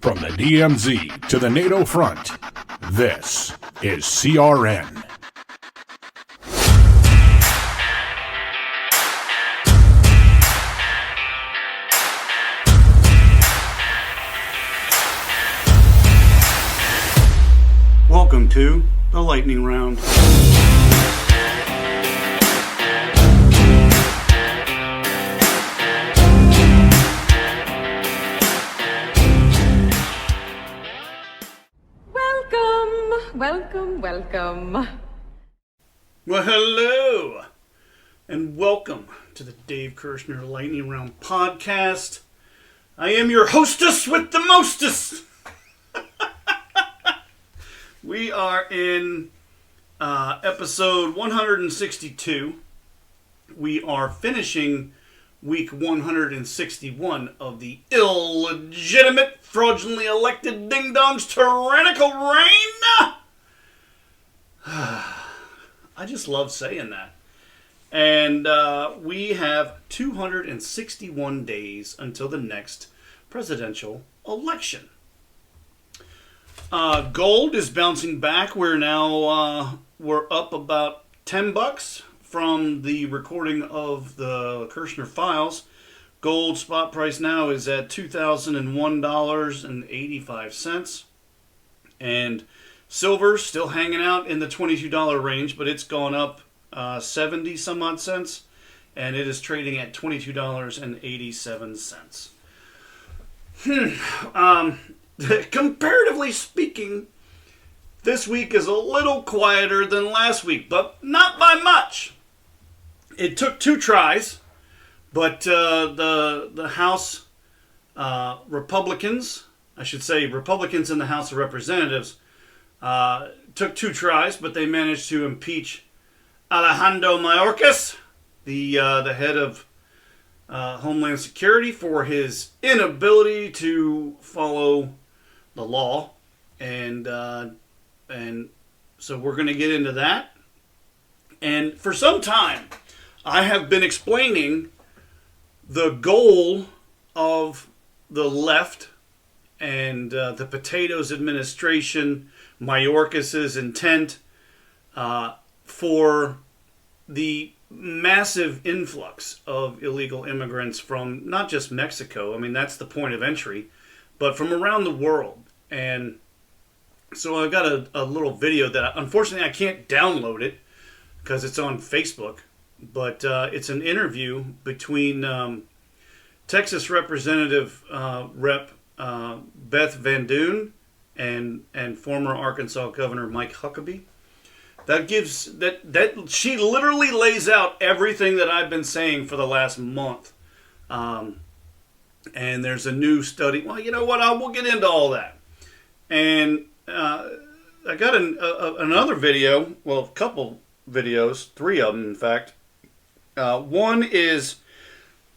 From the DMZ to the NATO front, this is CRN. Welcome to the Lightning Round. Welcome. Well, hello, and welcome to the Dave Kershner Lightning Round podcast. I am your hostess with the mostest. We are in episode 162. We are finishing week 161 of the illegitimate, fraudulently elected ding-dong's tyrannical reign. I just love saying that. And we have 261 days until the next presidential election. Gold is bouncing back. We're up about $10 from the recording of the Kershner files. Gold spot price now is at $2,001.85. And silver still hanging out in the $22 range, but it's gone up 70 some odd cents, and it is trading at $22.87. Comparatively speaking, this week is a little quieter than last week, but not by much. It took 2 tries, but the House Republicans, I should say Republicans in the House of Representatives, took 2 tries, but they managed to impeach Alejandro Mayorkas, the head of Homeland Security, for his inability to follow the law, and so we're going to get into that. And for some time, I have been explaining the goal of the left and the Potatoes administration, Mayorkas' intent for the massive influx of illegal immigrants from not just Mexico. I mean, that's the point of entry, but from around the world. And so I've got a little video that, unfortunately, I can't download it because it's on Facebook, but it's an interview between Texas Representative Rep. Beth Van Duyn and former Arkansas Governor Mike Huckabee. That she literally lays out everything that I've been saying for the last month. And there's a new study. Well, you know what? We'll get into all that. And I got another video. Well, a couple videos, 3 of them, in fact. One is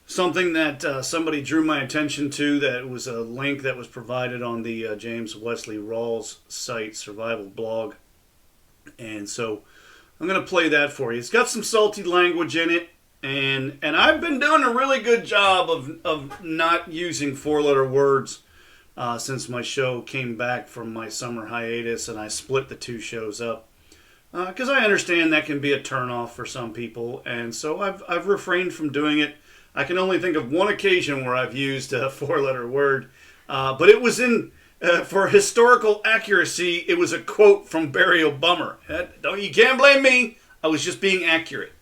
something that somebody drew my attention to. That was a link that was provided on the James Wesley Rawls site, Survival Blog. And so I'm going to play that for you. It's got some salty language in it. And I've been doing a really good job of not using 4-letter words since my show came back from my summer hiatus, and I split the 2 shows up. Because I understand that can be a turnoff for some people. And so I've refrained from doing it. I can only think of one occasion where I've used a 4-letter word, but it was for historical accuracy, it was a quote from Barry Obama. You can't blame me. I was just being accurate.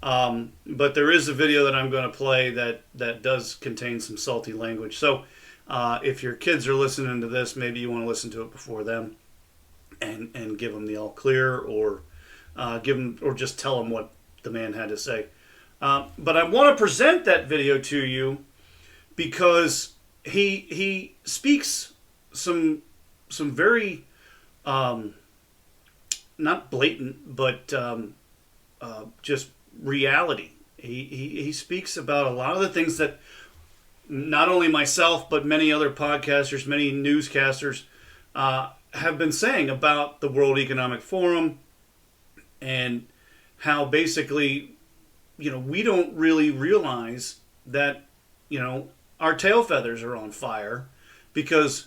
But there is a video that I'm going to play that does contain some salty language. So if your kids are listening to this, maybe you want to listen to it before them and give them the all clear, or just tell them what the man had to say. But I want to present that video to you because he speaks some very not blatant, but just reality. He speaks about a lot of the things that not only myself but many other podcasters, many newscasters have been saying about the World Economic Forum, and how basically, we don't really realize that, our tail feathers are on fire because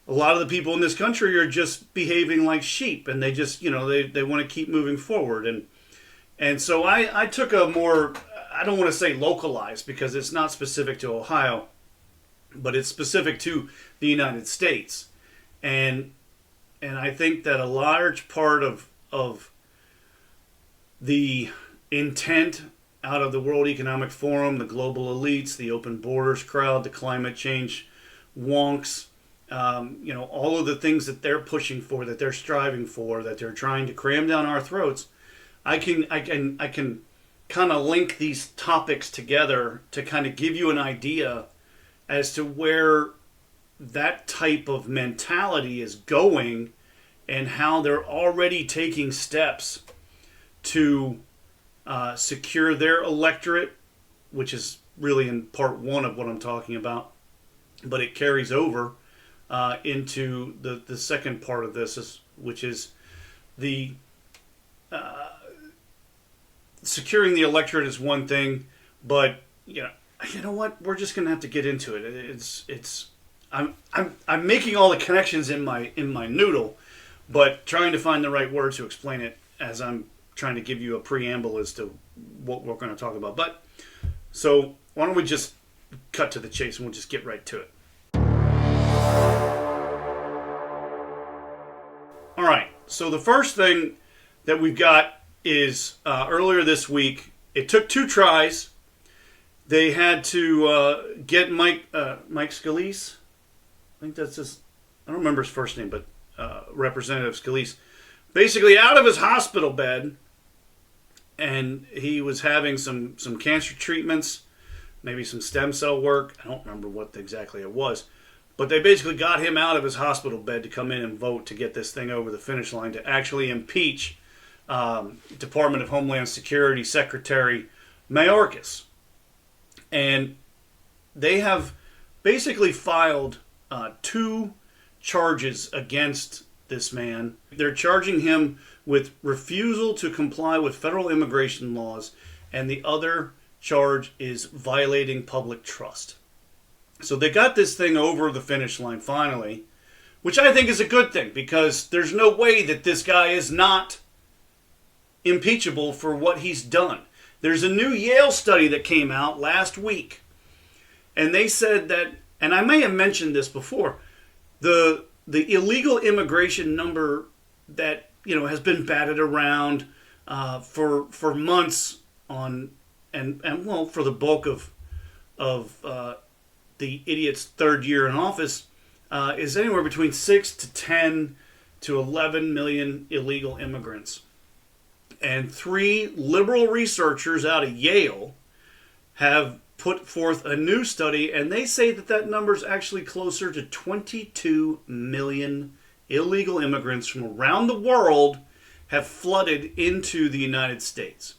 a lot of the people in this country are just behaving like sheep, and they just, they want to keep moving forward. And so I took a more, I don't want to say localized because it's not specific to Ohio, but it's specific to the United States. And I think that a large part of the intent out of the World Economic Forum, the global elites, the open borders crowd, the climate change wonks, all of the things that they're pushing for, that they're striving for, that they're trying to cram down our throats, I can kind of link these topics together to kind of give you an idea as to where that type of mentality is going and how they're already taking steps to secure their electorate, which is really in part one of what I'm talking about, but it carries over into the second part of this, which is the securing the electorate is one thing, but you know what? We're just gonna have to get into it. I'm making all the connections in my noodle, but trying to find the right word to explain it as I'm trying to give you a preamble as to what we're going to talk about. But so why don't we just cut to the chase and we'll just get right to it. All right. So the first thing that we've got is earlier this week. It took 2 tries. They had to get Mike Scalise. I think that's his. I don't remember his first name, but Representative Scalise, basically out of his hospital bed, and he was having some cancer treatments, maybe some stem cell work. I don't remember what exactly it was, but they basically got him out of his hospital bed to come in and vote to get this thing over the finish line to actually impeach Department of Homeland Security Secretary Mayorkas. And they have basically filed 2 charges against this man. They're charging him with refusal to comply with federal immigration laws, and the other charge is violating public trust. So they got this thing over the finish line finally, which I think is a good thing, because there's no way that this guy is not impeachable for what he's done. There's a new Yale study that came out last week, and they said that, and I may have mentioned this before, the illegal immigration number that has been batted around for months on, and well, for the bulk of the idiot's third year in office, is anywhere between 6 to 10 to 11 million illegal immigrants. And 3 liberal researchers out of Yale have put forth a new study, and they say that number is actually closer to 22 million illegal immigrants from around the world have flooded into the United States.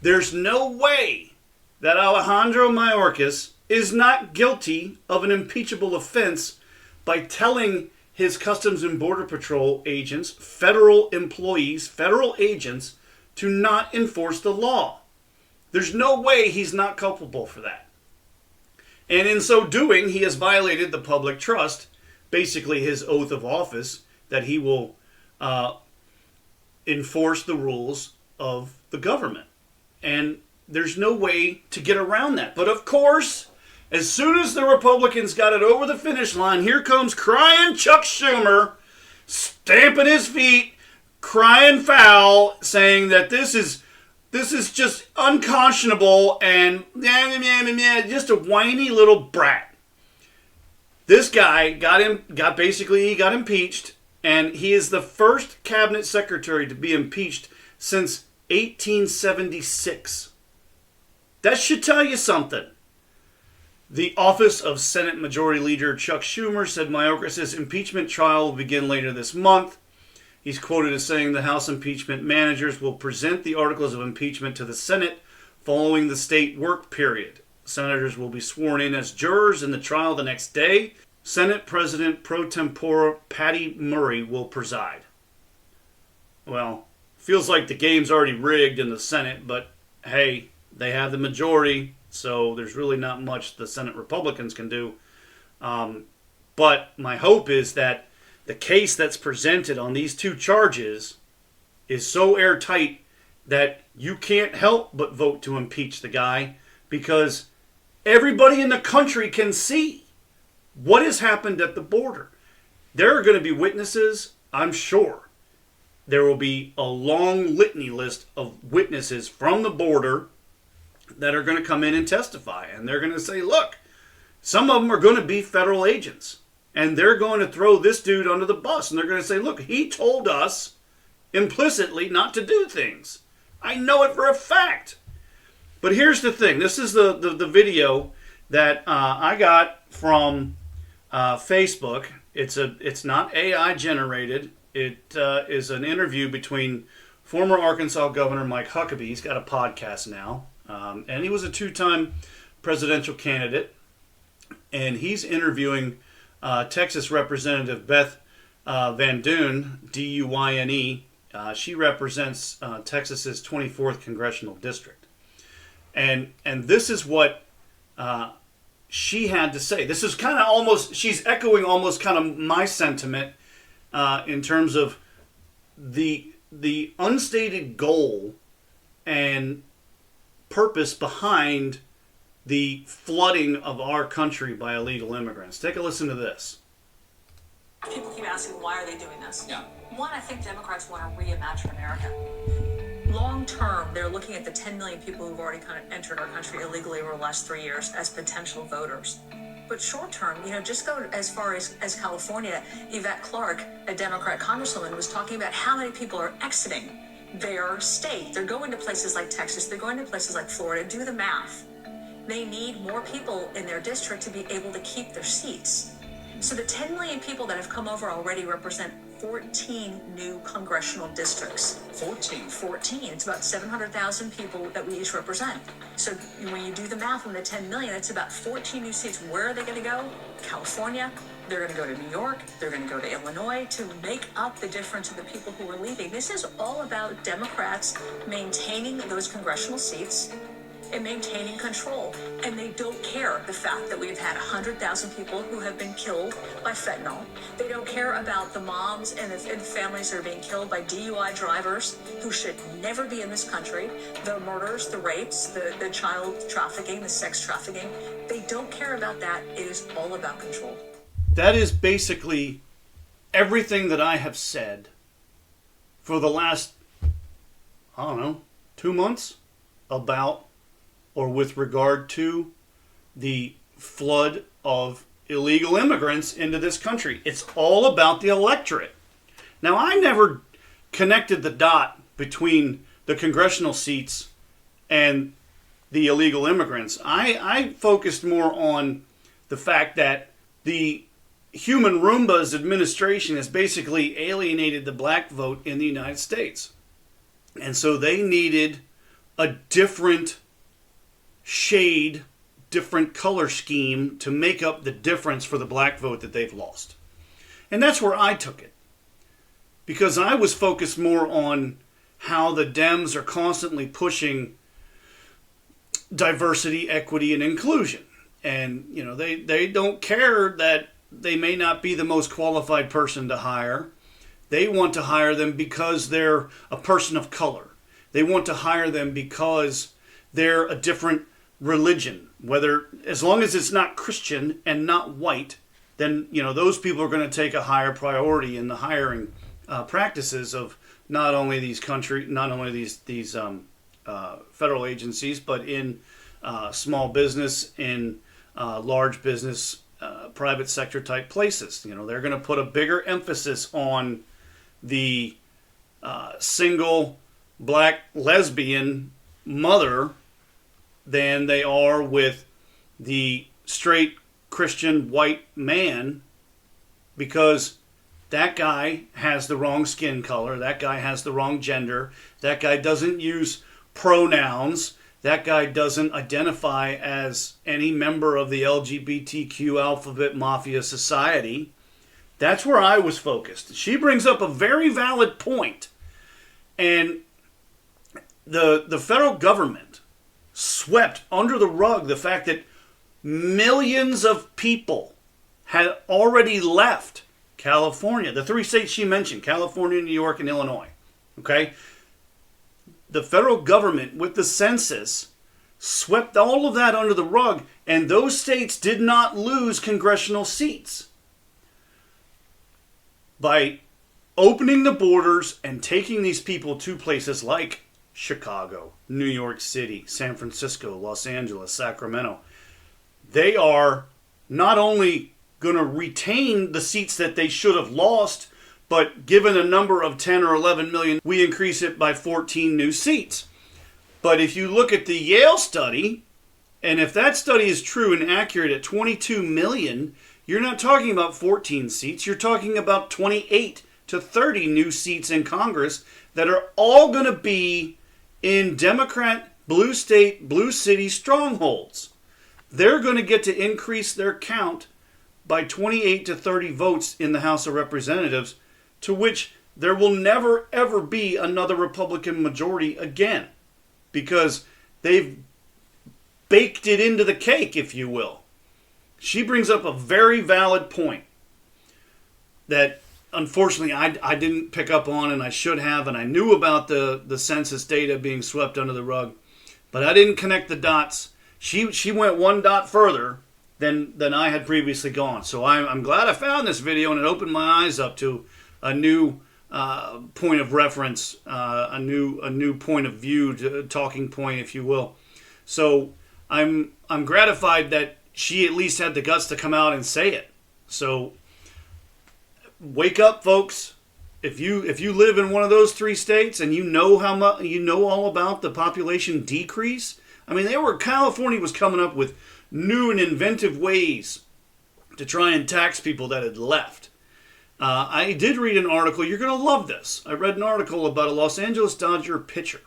There's no way that Alejandro Mayorkas is not guilty of an impeachable offense by telling his Customs and Border Patrol agents, federal employees, federal agents, to not enforce the law. There's no way he's not culpable for that. And in so doing, he has violated the public trust, basically his oath of office, that he will enforce the rules of the government. And there's no way to get around that. But of course, as soon as the Republicans got it over the finish line, here comes crying Chuck Schumer, stamping his feet, crying foul, saying that this is just unconscionable and just a whiny little brat. This guy got impeached, and he is the first cabinet secretary to be impeached since 1876. That should tell you something. The office of Senate Majority Leader Chuck Schumer said Mayorkas' impeachment trial will begin later this month. He's quoted as saying the House impeachment managers will present the articles of impeachment to the Senate following the state work period. Senators will be sworn in as jurors in the trial the next day. Senate President pro tempore Patty Murray will preside. Well, feels like the game's already rigged in the Senate, but hey, they have the majority, so there's really not much the Senate Republicans can do. But my hope is that the case that's presented on these two charges is so airtight that you can't help but vote to impeach the guy, because everybody in the country can see what has happened at the border. There are going to be witnesses, I'm sure. There will be a long litany list of witnesses from the border that are going to come in and testify. And they're going to say, look, some of them are going to be federal agents. And they're going to throw this dude under the bus. And they're going to say, look, he told us implicitly not to do things. I know it for a fact. But here's the thing. This is the video that I got from Facebook. It's not AI generated. It is an interview between former Arkansas Governor Mike Huckabee. He's got a podcast now. And he was a two-time presidential candidate. And he's interviewing Texas Representative Beth Van Dyne, D-U-Y-N-E. She represents Texas's 24th Congressional District. And this is what she had to say. This is kind of almost, she's echoing almost kind of my sentiment in terms of the unstated goal and purpose behind the flooding of our country by illegal immigrants. Take a listen to this. People keep asking, why are they doing this? Yeah. One, I think Democrats want to reimagine America. Long term, they're looking at the 10 million people who've already kind of entered our country illegally over the last 3 years as potential voters. But short term, just go as far as California. Yvette Clarke, a Democrat congresswoman, was talking about how many people are exiting their state. They're going to places like Texas. They're going to places like Florida. Do the math. They need more people in their district to be able to keep their seats. So the 10 million people that have come over already represent 14 new congressional districts. 14. It's about 700,000 people that we each represent. So when you do the math on the 10 million, it's about 14 new seats. Where are they going to go? California. They're going to go to New York. They're going to go to Illinois to make up the difference of the people who are leaving. This is all about Democrats maintaining those congressional seats and maintaining control. And they don't care the fact that we've had 100,000 people who have been killed by fentanyl. They don't care about the moms and the families that are being killed by DUI drivers who should never be in this country, the murders, the rapes, the child trafficking, the sex trafficking. They don't care about that. It is all about control. That is basically everything that I have said for the last, 2 months about or with regard to the flood of illegal immigrants into this country. It's all about the electorate. Now, I never connected the dot between the congressional seats and the illegal immigrants. I focused more on the fact that the human Roomba's administration has basically alienated the black vote in the United States. And so they needed a different shade, different color scheme to make up the difference for the black vote that they've lost. And that's where I took it. Because I was focused more on how the Dems are constantly pushing diversity, equity, and inclusion. And, they don't care that they may not be the most qualified person to hire. They want to hire them because they're a person of color. They want to hire them because they're a different religion, as long as it's not Christian and not white, then those people are going to take a higher priority in the hiring practices of not only these federal agencies, but in small business, in large business, private sector type places. They're going to put a bigger emphasis on the single black lesbian mother than they are with the straight Christian white man, because that guy has the wrong skin color, that guy has the wrong gender, that guy doesn't use pronouns, that guy doesn't identify as any member of the LGBTQ alphabet mafia society. That's where I was focused. She brings up a very valid point. And the federal government swept under the rug the fact that millions of people had already left California. The 3 states she mentioned, California, New York, and Illinois. Okay? The federal government, with the census, swept all of that under the rug, and those states did not lose congressional seats. By opening the borders and taking these people to places like Chicago, New York City, San Francisco, Los Angeles, Sacramento, they are not only going to retain the seats that they should have lost, but given a number of 10 or 11 million, we increase it by 14 new seats. But if you look at the Yale study, and if that study is true and accurate at 22 million, you're not talking about 14 seats. You're talking about 28 to 30 new seats in Congress that are all going to be in Democrat, blue state, blue city strongholds. They're going to get to increase their count by 28 to 30 votes in the House of Representatives, to which there will never, ever be another Republican majority again, because they've baked it into the cake, if you will. She brings up a very valid point that, unfortunately, I didn't pick up on, and I should have, and I knew about the census data being swept under the rug, but I didn't connect the dots. She went one dot further than I had previously gone. So I'm glad I found this video, and it opened my eyes up to a new point of reference, a new point of view, talking point, if you will. So I'm gratified that she at least had the guts to come out and say it. So wake up, folks. If you live in one of those 3 states and you know how much, you know all about the population decrease. I mean, California was coming up with new and inventive ways to try and tax people that had left. I did read an article. You're going to love this. I read an article about a Los Angeles Dodger pitcher,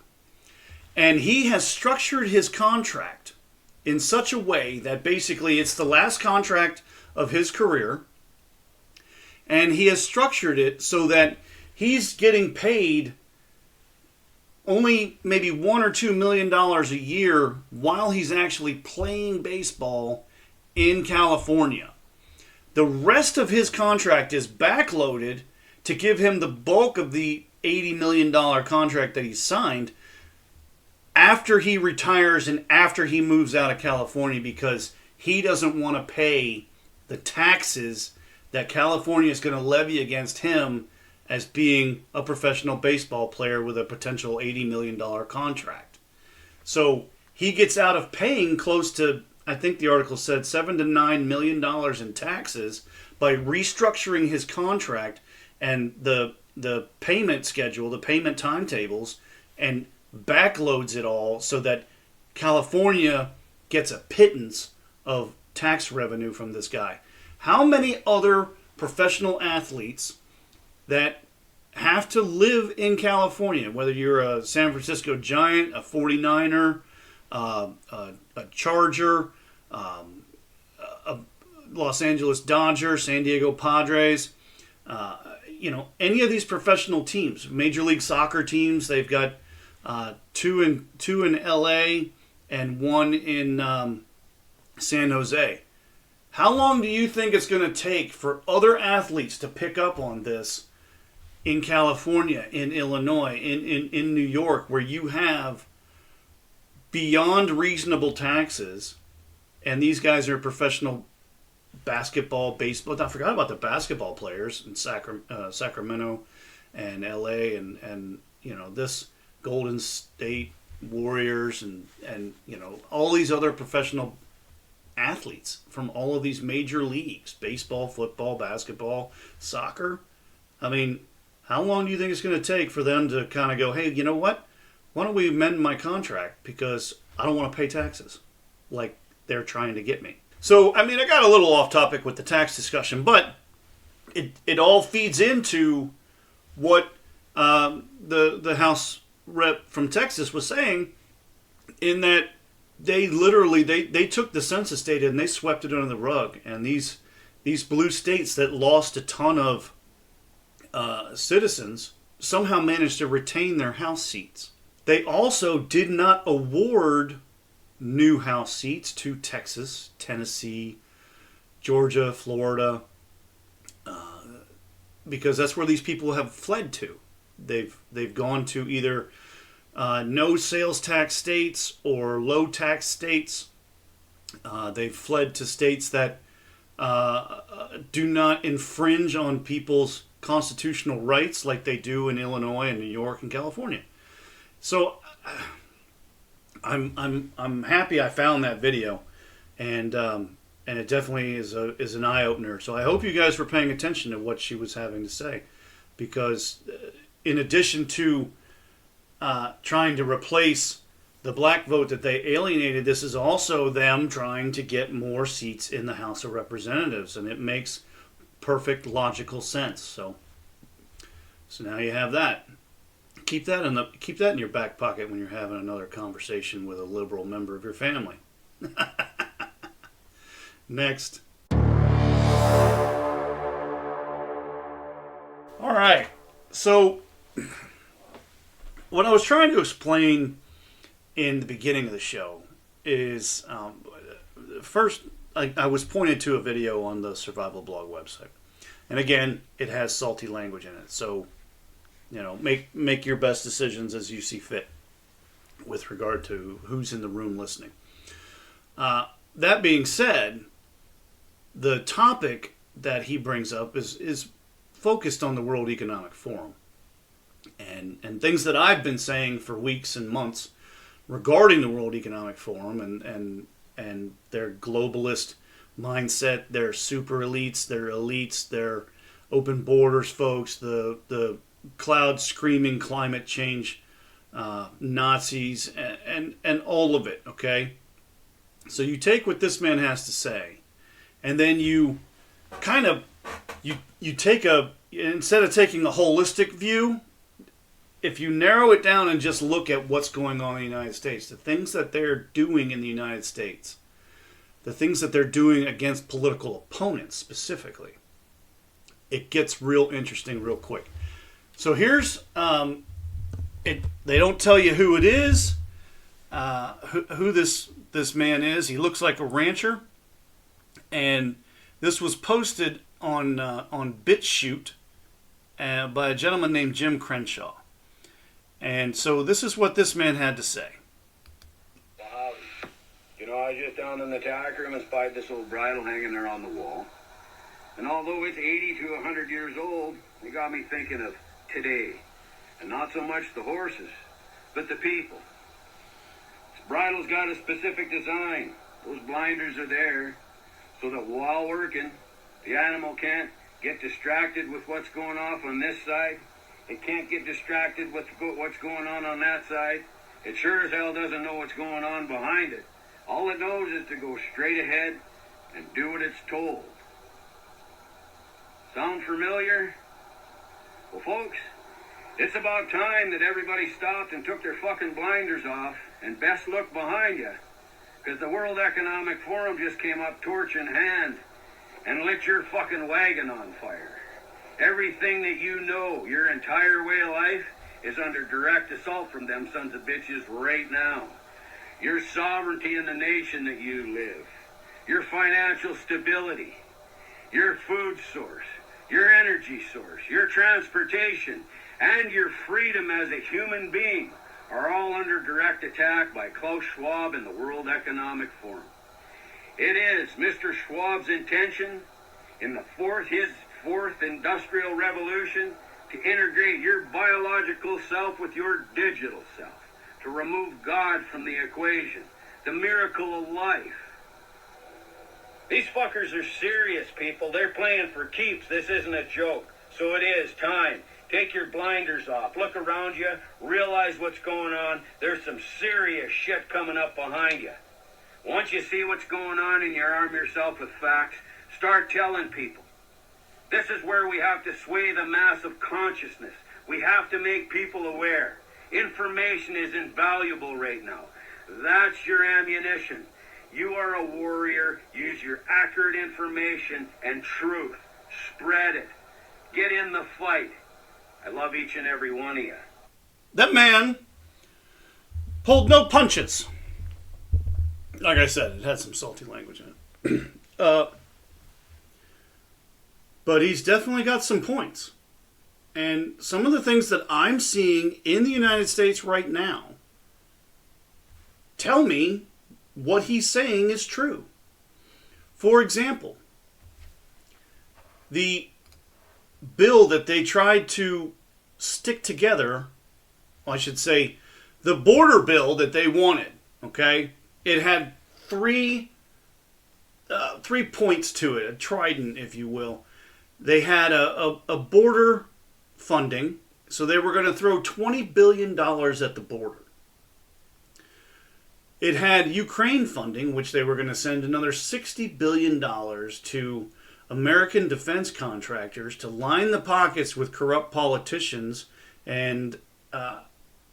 and he has structured his contract in such a way that basically it's the last contract of his career, and he has structured it so that he's getting paid only maybe $1 or $2 million a year while he's actually playing baseball in California. The rest of his contract is backloaded to give him the bulk of the $80 million contract that he signed after he retires and after he moves out of California, because he doesn't want to pay the taxes that California is going to levy against him as being a professional baseball player with a potential $80 million contract. So he gets out of paying close to, I think the article said, $7 to $9 million in taxes by restructuring his contract and the payment schedule, the payment timetables, and backloads it all so that California gets a pittance of tax revenue from this guy. How many other professional athletes that have to live in California, whether you're a San Francisco Giant, a 49er, a Charger, a Los Angeles Dodger, San Diego Padres, any of these professional teams, Major League Soccer teams, they've got two in LA and one in San Jose. How long do you think it's going to take for other athletes to pick up on this in California, in Illinois, in New York, where you have beyond reasonable taxes, and these guys are professional basketball, baseball. I forgot about the basketball players in Sacramento and LA and this Golden State Warriors and all these other professional athletes from all of these major leagues, baseball, football, basketball, soccer. I mean, how long do you think it's going to take for them to kind of go, hey, you know what? Why don't we amend my contract because I don't want to pay taxes like they're trying to get me. So, I mean, I got a little off topic with the tax discussion, but it all feeds into what the House rep from Texas was saying, in that they literally they took the census data and they swept it under the rug, and these blue states that lost a ton of citizens somehow managed to retain their House seats. They also did not award new House seats to Texas, Tennessee, Georgia, Florida, because that's where these people have fled to. They've gone to either no sales tax states or low tax states. They've fled to states that do not infringe on people's constitutional rights like they do in Illinois and New York and California. So I'm happy I found that video, and it definitely is an eye opener. So I hope you guys were paying attention to what she was having to say, because in addition to trying to replace the black vote that they alienated, this is also them trying to get more seats in the House of Representatives, and it makes perfect logical sense. So now you have that. Keep that in your back pocket when you're having another conversation with a liberal member of your family. Next. All right. So what I was trying to explain in the beginning of the show is, first, I was pointed to a video on the Survival Blog website. And again, it has salty language in it. So, make your best decisions as you see fit with regard to who's in the room listening. That being said, the topic that he brings up is focused on the World Economic Forum. And things that I've been saying for weeks and months regarding the World Economic Forum and their globalist mindset, their super elites, their open borders folks, the cloud screaming climate change Nazis, and all of it, okay? So you take what this man has to say, and then you kind of, you take instead of taking a holistic view, if you narrow it down and just look at what's going on in the United States, the things that they're doing in the United States, the things that they're doing against political opponents specifically, it gets real interesting real quick. So here's, they don't tell you who it is, who this man is. He looks like a rancher, and this was posted on BitChute by a gentleman named Jim Crenshaw. And so this is what this man had to say. I was just down in the tack room and spied this old bridle hanging there on the wall. And although it's 80 to 100 years old, it got me thinking of today. And not so much the horses, but the people. This bridle's got a specific design. Those blinders are there so that while working, the animal can't get distracted with what's going on this side. It can't get distracted with what's going on that side. It sure as hell doesn't know what's going on behind it. All it knows is to go straight ahead and do what it's told. Sound familiar? Well, folks, it's about time that everybody stopped and took their fucking blinders off and best look behind you, because the World Economic Forum just came up torch in hand and lit your fucking wagon on fire. Everything that you know, your entire way of life, is under direct assault from them sons of bitches right now. Your sovereignty in the nation that you live, your financial stability, your food source, your energy source, your transportation, and your freedom as a human being are all under direct attack by Klaus Schwab and the World Economic Forum. It is Mr. Schwab's intention in his fourth industrial revolution to integrate your biological self with your digital self, to remove God from the equation, the miracle of life. These fuckers are serious, people. They're playing for keeps. This isn't a joke. So it is time. Take your blinders off. Look around you. Realize what's going on. There's some serious shit coming up behind you. Once you see what's going on and you arm yourself with facts, start telling people. This is where we have to sway the mass of consciousness. We have to make people aware. Information is invaluable right now. That's your ammunition. You are a warrior. Use your accurate information and truth. Spread it. Get in the fight. I love each and every one of you. That man pulled no punches. Like I said, it had some salty language in it. But he's definitely got some points. And some of the things that I'm seeing in the United States right now tell me what he's saying is true. For example, the bill that they tried to stick together, I should say, the border bill that they wanted, okay? It had three points to it, a trident, if you will. They had a border funding, so they were going to throw $20 billion at the border. It had Ukraine funding, which they were going to send another $60 billion to American defense contractors to line the pockets with corrupt politicians and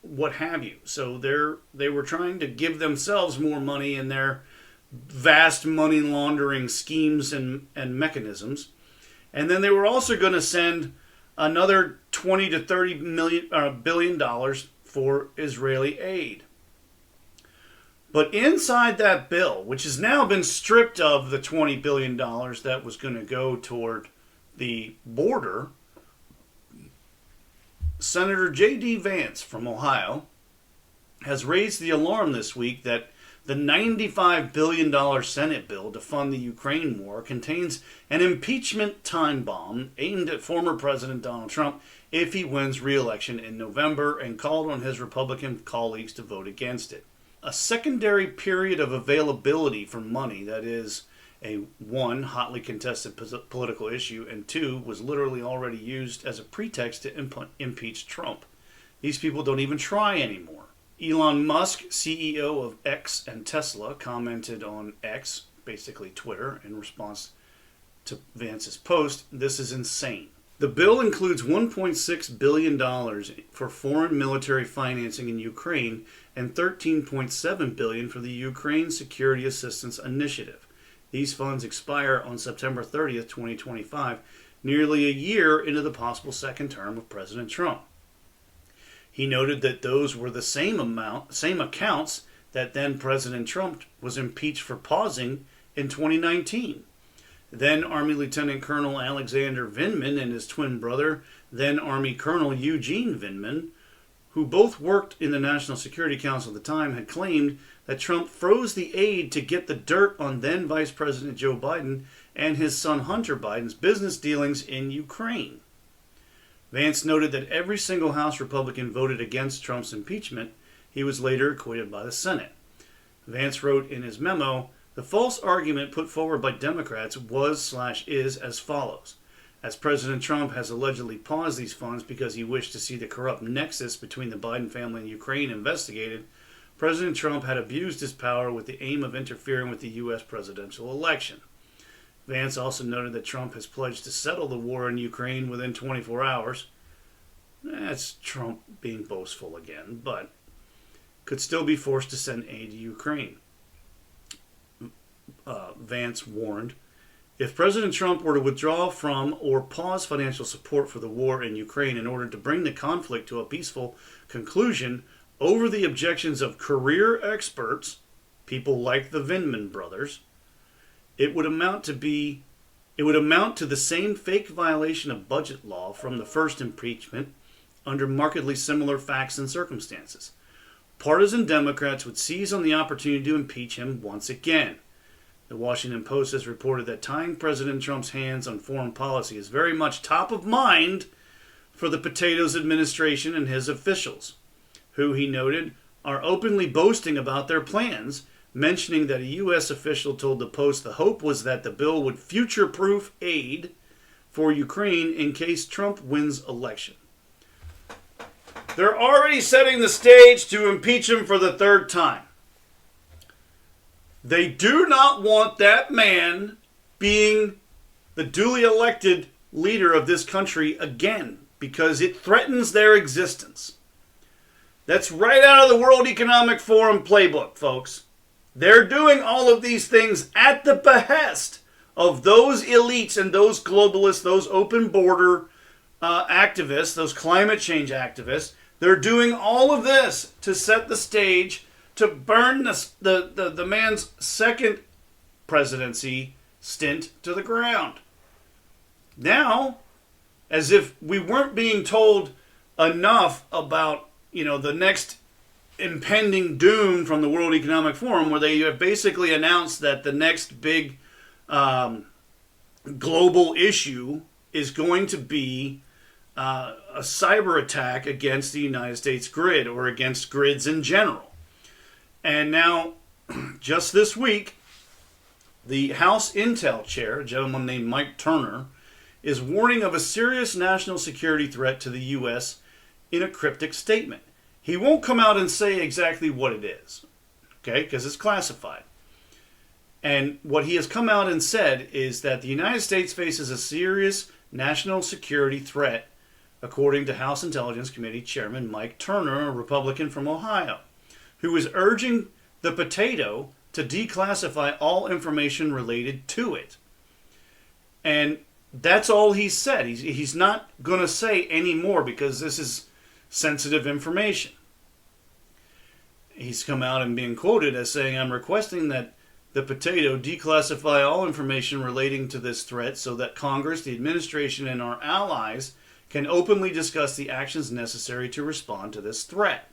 what have you. So they were trying to give themselves more money in their vast money laundering schemes and mechanisms. And then they were also going to send another $20 to $30 billion for Israeli aid. But inside that bill, which has now been stripped of the $20 billion that was going to go toward the border, Senator J.D. Vance from Ohio has raised the alarm this week that the $95 billion Senate bill to fund the Ukraine war contains an impeachment time bomb aimed at former President Donald Trump if he wins re-election in November, and called on his Republican colleagues to vote against it. A secondary period of availability for money, that is, a one, hotly contested political issue, and two, was literally already used as a pretext to impeach Trump. These people don't even try anymore. Elon Musk, CEO of X and Tesla, commented on X, basically Twitter, in response to Vance's post, "This is insane." The bill includes $1.6 billion for foreign military financing in Ukraine and $13.7 billion for the Ukraine Security Assistance Initiative. These funds expire on September 30th, 2025, nearly a year into the possible second term of President Trump. He noted that those were the same accounts that then President Trump was impeached for pausing in 2019. Then Army Lieutenant Colonel Alexander Vindman and his twin brother, then Army Colonel Eugene Vindman, who both worked in the National Security Council at the time, had claimed that Trump froze the aid to get the dirt on then Vice President Joe Biden and his son Hunter Biden's business dealings in Ukraine. Vance noted that every single House Republican voted against Trump's impeachment. He was later acquitted by the Senate. Vance wrote in his memo, "The false argument put forward by Democrats was/is as follows. As President Trump has allegedly paused these funds because he wished to see the corrupt nexus between the Biden family and Ukraine investigated, President Trump had abused his power with the aim of interfering with the U.S. presidential election." Vance also noted that Trump has pledged to settle the war in Ukraine within 24 hours. That's Trump being boastful again, but could still be forced to send aid to Ukraine. Vance warned, if President Trump were to withdraw from or pause financial support for the war in Ukraine in order to bring the conflict to a peaceful conclusion over the objections of career experts, people like the Vindman brothers, it would amount to the same fake violation of budget law from the first impeachment under markedly similar facts and circumstances. Partisan Democrats would seize on the opportunity to impeach him once again. The Washington Post has reported that tying President Trump's hands on foreign policy is very much top of mind for the Potatoes administration and his officials, who, he noted, are openly boasting about their plans, mentioning that a U.S. official told the Post the hope was that the bill would future-proof aid for Ukraine in case Trump wins election. They're already setting the stage to impeach him for the third time. They do not want that man being the duly elected leader of this country again, because it threatens their existence. That's right out of the World Economic Forum playbook, folks. They're doing all of these things at the behest of those elites and those globalists, those open border activists, those climate change activists. They're doing all of this to set the stage to burn the man's second presidency stint to the ground. Now, as if we weren't being told enough about, the next impending doom from the World Economic Forum, where they have basically announced that the next big global issue is going to be a cyber attack against the United States grid, or against grids in general. And now, just this week, the House Intel chair, a gentleman named Mike Turner, is warning of a serious national security threat to the U.S. in a cryptic statement. He won't come out and say exactly what it is, okay, because it's classified. And what he has come out and said is that the United States faces a serious national security threat, according to House Intelligence Committee Chairman Mike Turner, a Republican from Ohio, who is urging the potato to declassify all information related to it. And that's all he said. He's not going to say any more because this is sensitive information. He's come out and being quoted as saying, "I'm requesting that the potato declassify all information relating to this threat so that Congress, the administration, and our allies can openly discuss the actions necessary to respond to this threat."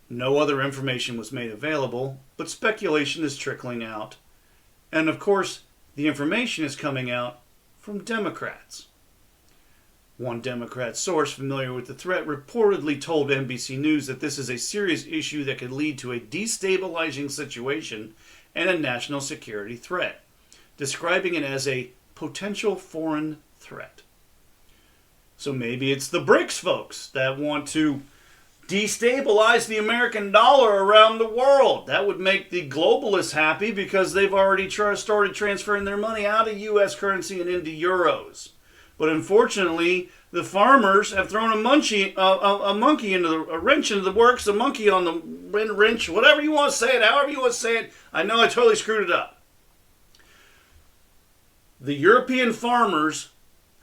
No other information was made available, but speculation is trickling out. And of course, the information is coming out from Democrats. One Democrat source familiar with the threat reportedly told NBC News that this is a serious issue that could lead to a destabilizing situation and a national security threat, describing it as a potential foreign threat. So maybe it's the BRICS folks that want to destabilize the American dollar around the world. That would make the globalists happy because they've already started transferring their money out of U.S. currency and into euros. But unfortunately, the farmers have thrown a wrench into the works, a monkey on the wrench, whatever you want to say it, however you want to say it. I know I totally screwed it up. The European farmers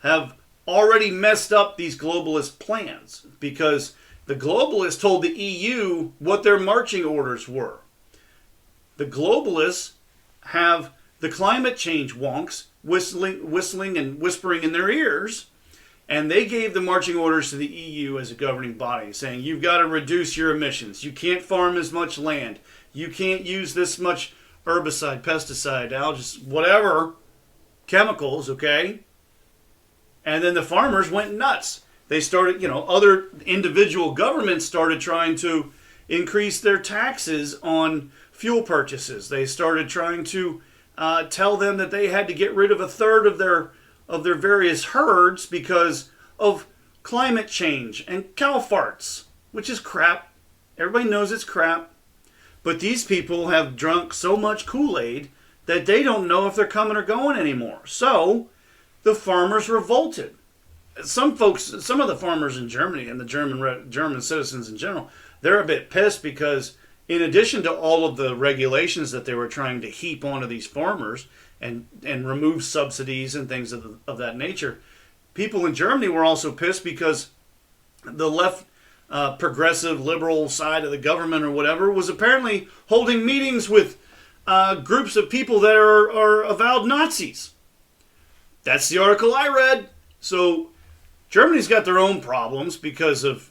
have already messed up these globalist plans because the globalists told the EU what their marching orders were. The globalists have the climate change wonks whistling and whispering in their ears, and they gave the marching orders to the EU as a governing body, saying you've got to reduce your emissions. You can't farm as much land. You can't use this much herbicide, pesticide, algae, whatever, chemicals, okay? And then the farmers went nuts. They started, other individual governments started trying to increase their taxes on fuel purchases. They started trying to tell them that they had to get rid of a third of their various herds because of climate change and cow farts, which is crap. Everybody knows it's crap. But these people have drunk so much Kool-Aid that they don't know if they're coming or going anymore. So the farmers revolted. Some of the farmers in Germany and the German citizens in general, they're a bit pissed because in addition to all of the regulations that they were trying to heap onto these farmers and remove subsidies and things of that nature, people in Germany were also pissed because the left progressive liberal side of the government or whatever was apparently holding meetings with groups of people that are avowed Nazis. That's the article I read. So Germany's got their own problems because of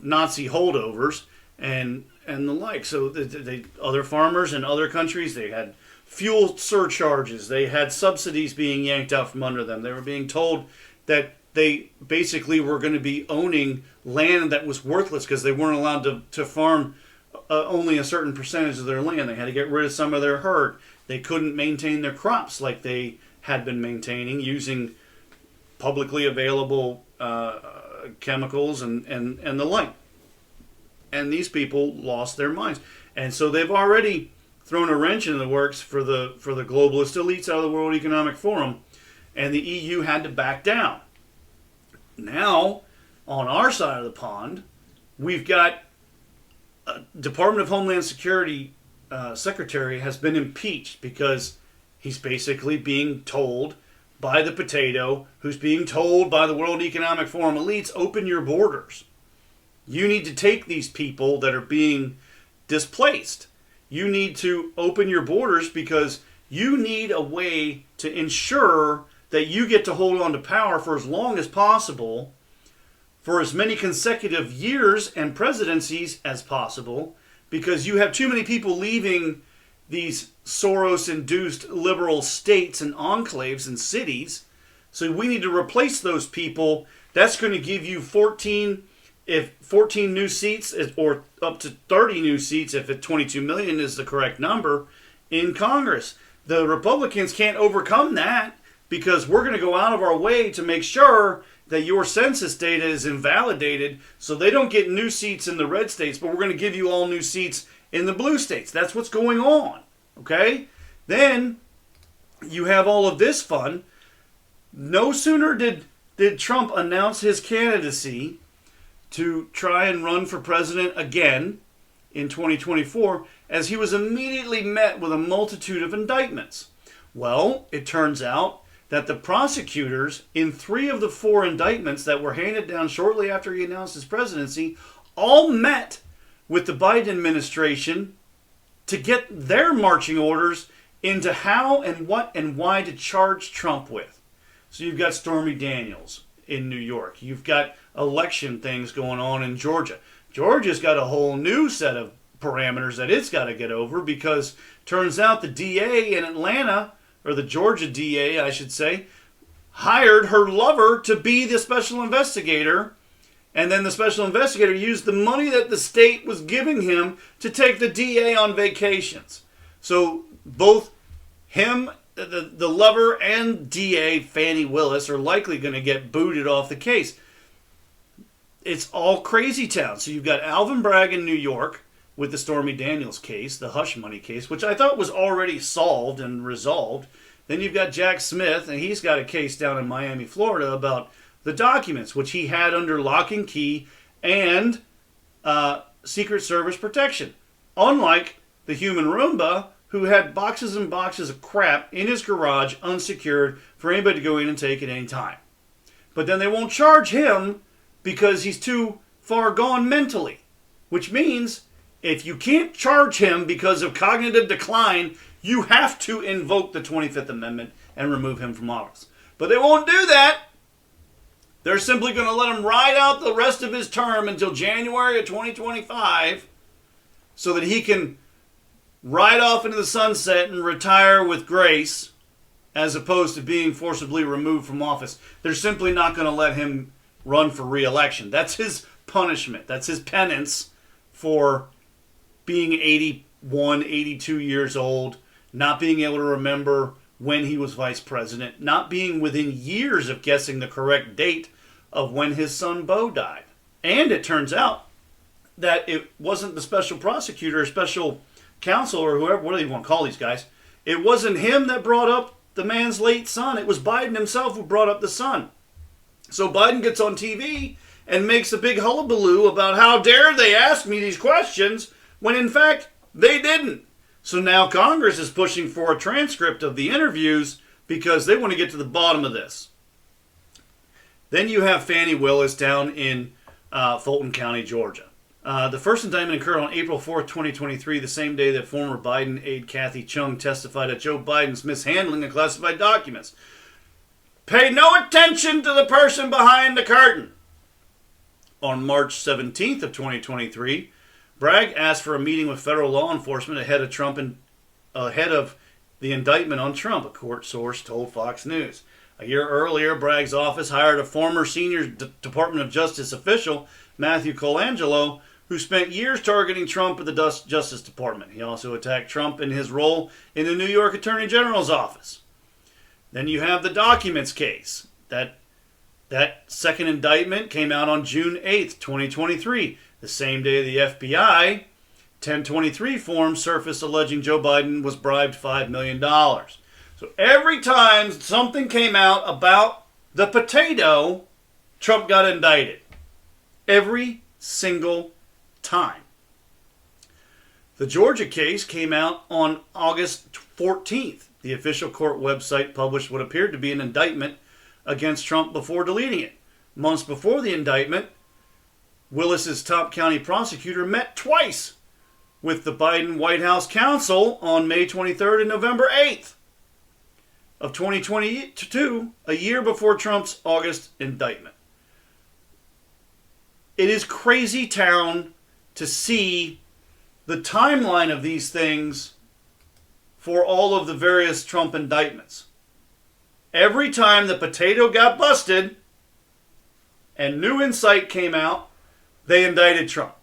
Nazi holdovers and the like. So they other farmers in other countries, they had fuel surcharges. They had subsidies being yanked out from under them. They were being told that they basically were going to be owning land that was worthless because they weren't allowed to farm only a certain percentage of their land. They had to get rid of some of their herd. They couldn't maintain their crops like they had been maintaining using publicly available chemicals and the like. And these people lost their minds. And so they've already thrown a wrench in the works for the globalist elites out of the World Economic Forum, and the EU had to back down. Now, on our side of the pond, we've got Department of Homeland Security Secretary has been impeached because he's basically being told by the potato, who's being told by the World Economic Forum elites, open your borders. You need to take these people that are being displaced. You need to open your borders because you need a way to ensure that you get to hold on to power for as long as possible, for as many consecutive years and presidencies as possible, because you have too many people leaving these Soros-induced liberal states and enclaves and cities. So we need to replace those people. That's going to give you 14 new seats, or up to 30 new seats if 22 million is the correct number in Congress. The Republicans can't overcome that, because we're going to go out of our way to make sure that your census data is invalidated, so they don't get new seats in the red states, but we're going to give you all new seats in the blue states. That's what's going on. Okay? Then you have all of this fun. No sooner did Trump announce his candidacy to try and run for president again in 2024, as he was immediately met with a multitude of indictments. Well, it turns out that the prosecutors in 3 of the 4 indictments that were handed down shortly after he announced his presidency all met with the Biden administration to get their marching orders into how and what and why to charge Trump with. So you've got Stormy Daniels in New York. You've got election things going on in Georgia. Georgia's got a whole new set of parameters that it's got to get over, because turns out the DA in Atlanta, or the Georgia DA, I should say, hired her lover to be the special investigator, and then the special investigator used the money that the state was giving him to take the DA on vacations. So both him, the lover, and DA Fani Willis are likely going to get booted off the case. It's all crazy town. So you've got Alvin Bragg in New York with the Stormy Daniels case, the hush money case, which I thought was already solved and resolved. Then you've got Jack Smith, and he's got a case down in Miami, Florida, about the documents, which he had under lock and key and Secret Service protection. Unlike the human Roomba, who had boxes and boxes of crap in his garage, unsecured, for anybody to go in and take at any time. But then they won't charge him because he's too far gone mentally, which means if you can't charge him because of cognitive decline, you have to invoke the 25th Amendment and remove him from office. But they won't do that. They're simply going to let him ride out the rest of his term until January of 2025 so that he can ride off into the sunset and retire with grace, as opposed to being forcibly removed from office. They're simply not going to let him run for re-election. That's his punishment. That's his penance for being 81, 82 years old, not being able to remember when he was vice president, not being within years of guessing the correct date of when his son Beau died. And it turns out that it wasn't the special prosecutor or special counsel or whoever, what do you want to call these guys? It wasn't him that brought up the man's late son. It was Biden himself who brought up the son. So Biden gets on TV and makes a big hullabaloo about how dare they ask me these questions when in fact they didn't. So now Congress is pushing for a transcript of the interviews because they want to get to the bottom of this. Then you have Fani Willis down in Fulton County, Georgia. The first indictment occurred on April 4th, 2023, the same day that former Biden aide Kathy Chung testified at Joe Biden's mishandling of classified documents. Pay no attention to the person behind the curtain. On March 17th of 2023, Bragg asked for a meeting with federal law enforcement ahead of the indictment on Trump, a court source told Fox News. A year earlier, Bragg's office hired a former senior Department of Justice official, Matthew Colangelo, who spent years targeting Trump at the Justice Department. He also attacked Trump in his role in the New York Attorney General's office. Then you have the documents case. That second indictment came out on June 8th, 2023. The same day the FBI 1023 form surfaced alleging Joe Biden was bribed $5 million. So every time something came out about the potato, Trump got indicted. Every single time. The Georgia case came out on August 14th. The official court website published what appeared to be an indictment against Trump before deleting it. Months before the indictment, Willis's top county prosecutor met twice with the Biden White House counsel on May 23rd and November 8th. of 2022, a year before Trump's August indictment. It is crazy town to see the timeline of these things for all of the various Trump indictments. Every time the potato got busted and new insight came out, they indicted Trump.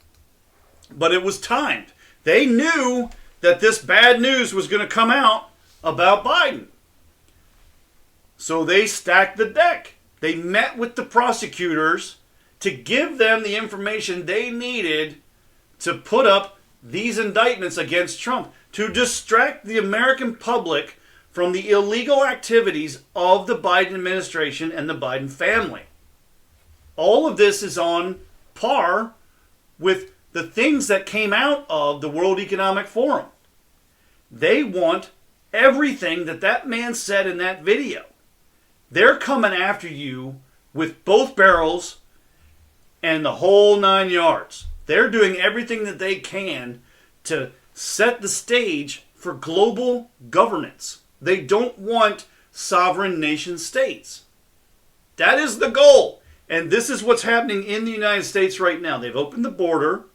But it was timed. They knew that this bad news was going to come out about Biden. So they stacked the deck. They met with the prosecutors to give them the information they needed to put up these indictments against Trump, to distract the American public from the illegal activities of the Biden administration and the Biden family. All of this is on par with the things that came out of the World Economic Forum. They want everything that man said in that video. They're coming after you with both barrels and the whole 9 yards. They're doing everything that they can to set the stage for global governance. They don't want sovereign nation states. That is the goal. And this is what's happening in the United States right now. They've opened the border.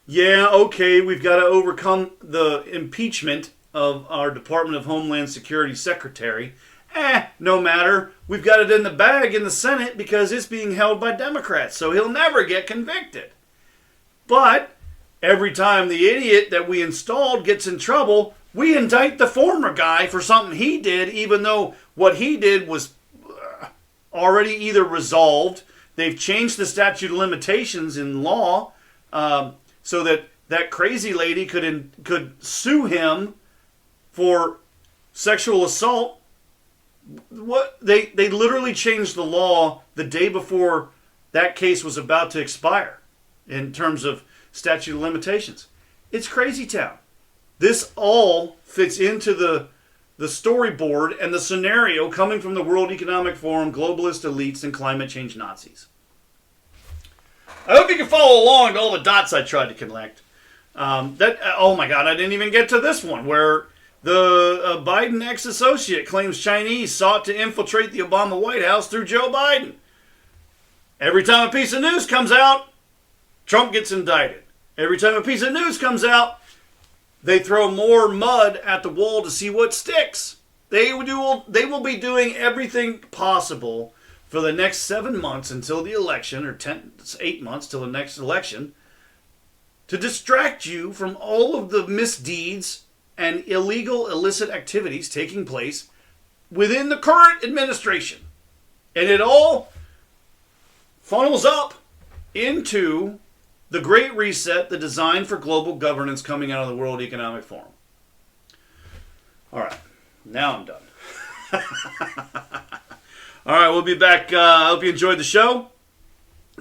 Yeah, okay, we've got to overcome the impeachment of our Department of Homeland Security Secretary. No matter. We've got it in the bag in the Senate because it's being held by Democrats, so he'll never get convicted. But every time the idiot that we installed gets in trouble, we indict the former guy for something he did, even though what he did was already either resolved. They've changed the statute of limitations in law so that crazy lady could sue him for sexual assault. What they literally changed the law the day before that case was about to expire in terms of statute of limitations. It's crazy town. This all fits into the storyboard and the scenario coming from the World Economic Forum, globalist elites, and climate change Nazis. I hope you can follow along to all the dots I tried to connect. Oh my God, I didn't even get to this one where the Biden ex-associate claims Chinese sought to infiltrate the Obama White House through Joe Biden. Every time a piece of news comes out, Trump gets indicted. Every time a piece of news comes out, they throw more mud at the wall to see what sticks. They will be doing everything possible for the next 7 months until the election, or 8 months till the next election, to distract you from all of the misdeeds and illegal, illicit activities taking place within the current administration. And it all funnels up into the Great Reset, the design for global governance coming out of the World Economic Forum. All right, now I'm done. All right, we'll be back. I hope you enjoyed the show.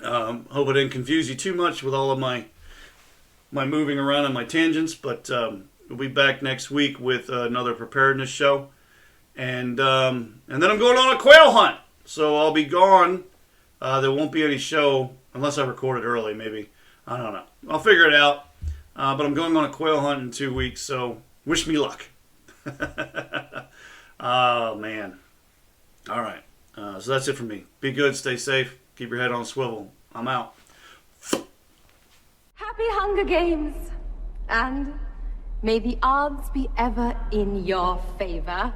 Hope I didn't confuse you too much with all of my moving around and my tangents, but we'll be back next week with another preparedness show. And then I'm going on a quail hunt, so I'll be gone. There won't be any show unless I record it early, maybe. I don't know. I'll figure it out. But I'm going on a quail hunt in 2 weeks, so wish me luck. Oh, man. All right. So that's it for me. Be good, stay safe, keep your head on a swivel. I'm out. Happy Hunger Games! And may the odds be ever in your favor.